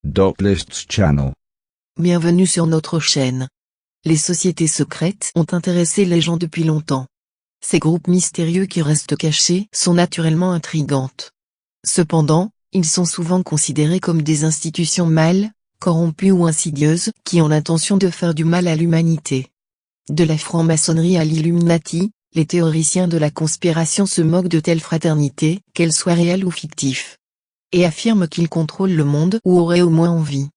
Doclists Channel. Bienvenue sur notre chaîne. Les sociétés secrètes ont intéressé les gens depuis longtemps. Ces groupes mystérieux qui restent cachés sont naturellement intrigantes. Cependant, ils sont souvent considérés comme des institutions mal, corrompues ou insidieuses qui ont l'intention de faire du mal à l'humanité. De la franc-maçonnerie à l'Illuminati, les théoriciens de la conspiration se moquent de telles fraternités, qu'elles soient réelles ou fictives, et affirment qu'ils contrôlent le monde ou auraient au moins envie.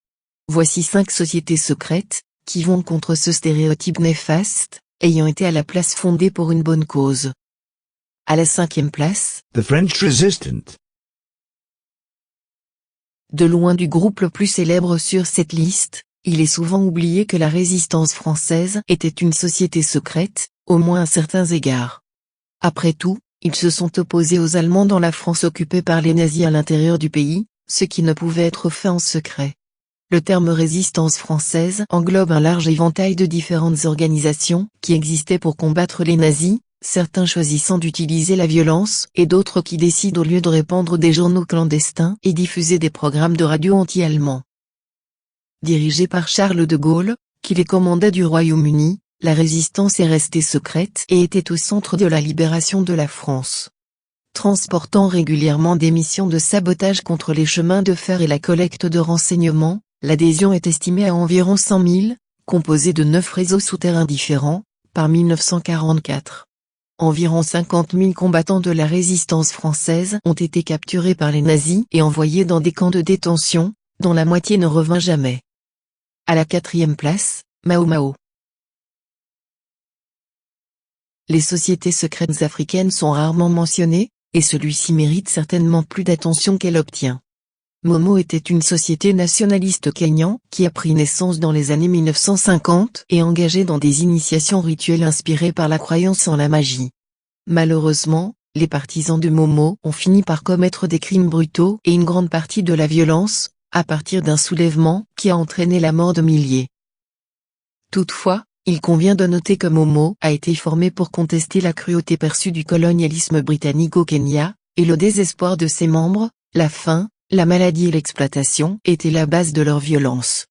Voici 5 sociétés secrètes, qui vont contre ce stéréotype néfaste, ayant été à la place fondée pour une bonne cause. À la 5e place, The French Resistance. De loin du groupe le plus célèbre sur cette liste, il est souvent oublié que la Résistance française était une société secrète, au moins à certains égards. Après tout, ils se sont opposés aux Allemands dans la France occupée par les nazis à l'intérieur du pays, ce qui ne pouvait être fait en secret. Le terme Résistance française englobe un large éventail de différentes organisations qui existaient pour combattre les nazis, certains choisissant d'utiliser la violence et d'autres qui décident au lieu de répandre des journaux clandestins et diffuser des programmes de radio anti-allemands. Dirigée par Charles de Gaulle, qui les commandait du Royaume-Uni, la résistance est restée secrète et était au centre de la libération de la France. Transportant régulièrement des missions de sabotage contre les chemins de fer et la collecte de renseignements, l'adhésion est estimée à environ 100 000, composée de 9 réseaux souterrains différents, par 1944. Environ 50 000 combattants de la résistance française ont été capturés par les nazis et envoyés dans des camps de détention, dont la moitié ne revint jamais. À la 4e place, Mao Mao. Les sociétés secrètes africaines sont rarement mentionnées, et celui-ci mérite certainement plus d'attention qu'elle obtient. Momo était une société nationaliste kényane qui a pris naissance dans les années 1950 et engagée dans des initiations rituelles inspirées par la croyance en la magie. Malheureusement, les partisans de Momo ont fini par commettre des crimes brutaux et une grande partie de la violence, à partir d'un soulèvement qui a entraîné la mort de milliers. Toutefois, il convient de noter que Momo a été formé pour contester la cruauté perçue du colonialisme britannique au Kenya, et le désespoir de ses membres, la faim, la maladie et l'exploitation étaient la base de leur violence.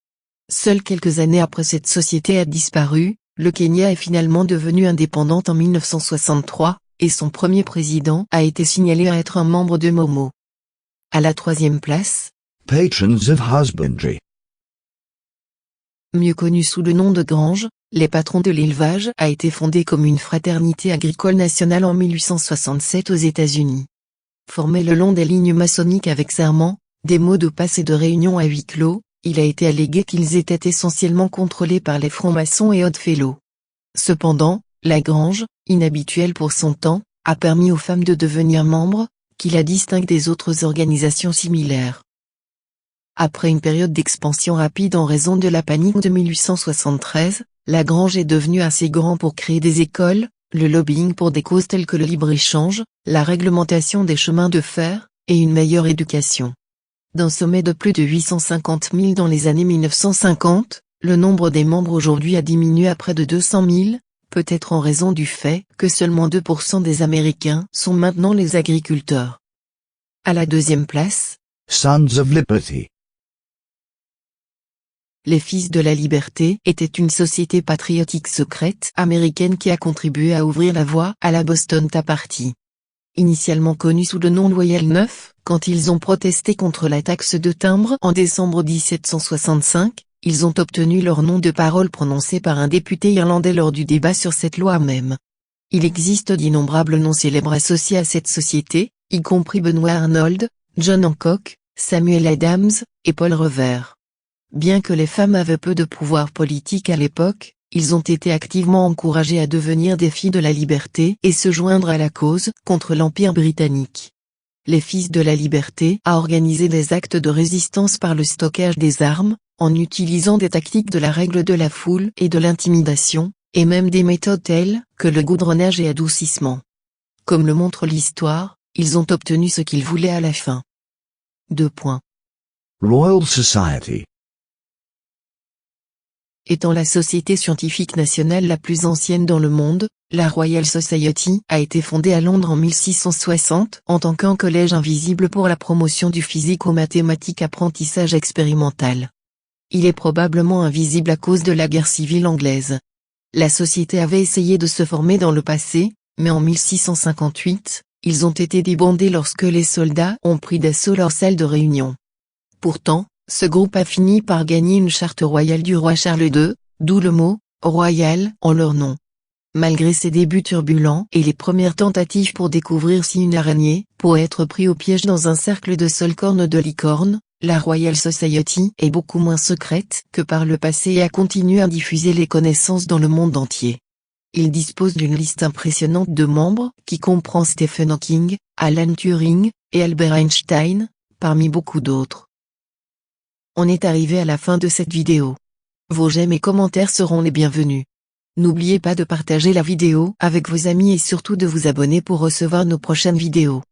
Seules quelques années après cette société a disparu, le Kenya est finalement devenu indépendante en 1963, et son premier président a été signalé à être un membre de Momo. À la 3e place, Patrons of Husbandry. Mieux connu sous le nom de Grange, les patrons de l'élevage a été fondé comme une fraternité agricole nationale en 1867 aux États-Unis. Formé le long des lignes maçonniques avec serment, des mots de passe et de réunion à huis clos, il a été allégué qu'ils étaient essentiellement contrôlés par les francs-maçons et Odd-Fellows. Cependant, la Grange, inhabituelle pour son temps, a permis aux femmes de devenir membres, qui la distinguent des autres organisations similaires. Après une période d'expansion rapide en raison de la panique de 1873, la Grange est devenue assez grand pour créer des écoles, le lobbying pour des causes telles que le libre-échange, la réglementation des chemins de fer, et une meilleure éducation. D'un sommet de plus de 850 000 dans les années 1950, le nombre des membres aujourd'hui a diminué à près de 200 000, peut-être en raison du fait que seulement 2% des Américains sont maintenant les agriculteurs. À la 2e place, Sons of Liberty. Les Fils de la Liberté étaient une société patriotique secrète américaine qui a contribué à ouvrir la voie à la Boston Tea Party. Initialement connus sous le nom Loyal 9, quand ils ont protesté contre la taxe de timbre en décembre 1765, ils ont obtenu leur nom de parole prononcé par un député irlandais lors du débat sur cette loi même. Il existe d'innombrables noms célèbres associés à cette société, y compris Benoît Arnold, John Hancock, Samuel Adams, et Paul Revere. Bien que les femmes avaient peu de pouvoir politique à l'époque, ils ont été activement encouragés à devenir des filles de la liberté et se joindre à la cause contre l'Empire britannique. Les Fils de la Liberté a organisé des actes de résistance par le stockage des armes, en utilisant des tactiques de la règle de la foule et de l'intimidation, et même des méthodes telles que le goudronnage et adoucissement. Comme le montre l'histoire, ils ont obtenu ce qu'ils voulaient à la fin. 2. Royal Society. étant la société scientifique nationale la plus ancienne dans le monde, la Royal Society a été fondée à Londres en 1660 en tant qu'un collège invisible pour la promotion du physico-mathématique apprentissage expérimental. Il est probablement invisible à cause de la guerre civile anglaise. La société avait essayé de se former dans le passé, mais en 1658, ils ont été débandés lorsque les soldats ont pris d'assaut leur salle de réunion. Pourtant, ce groupe a fini par gagner une charte royale du roi Charles II, d'où le mot « royal » en leur nom. Malgré ses débuts turbulents et les premières tentatives pour découvrir si une araignée pourrait être prise au piège dans un cercle de seules cornes de licorne, la Royal Society est beaucoup moins secrète que par le passé et a continué à diffuser les connaissances dans le monde entier. Il dispose d'une liste impressionnante de membres qui comprend Stephen Hawking, Alan Turing et Albert Einstein, parmi beaucoup d'autres. On est arrivé à la fin de cette vidéo. Vos j'aime et commentaires seront les bienvenus. N'oubliez pas de partager la vidéo avec vos amis et surtout de vous abonner pour recevoir nos prochaines vidéos.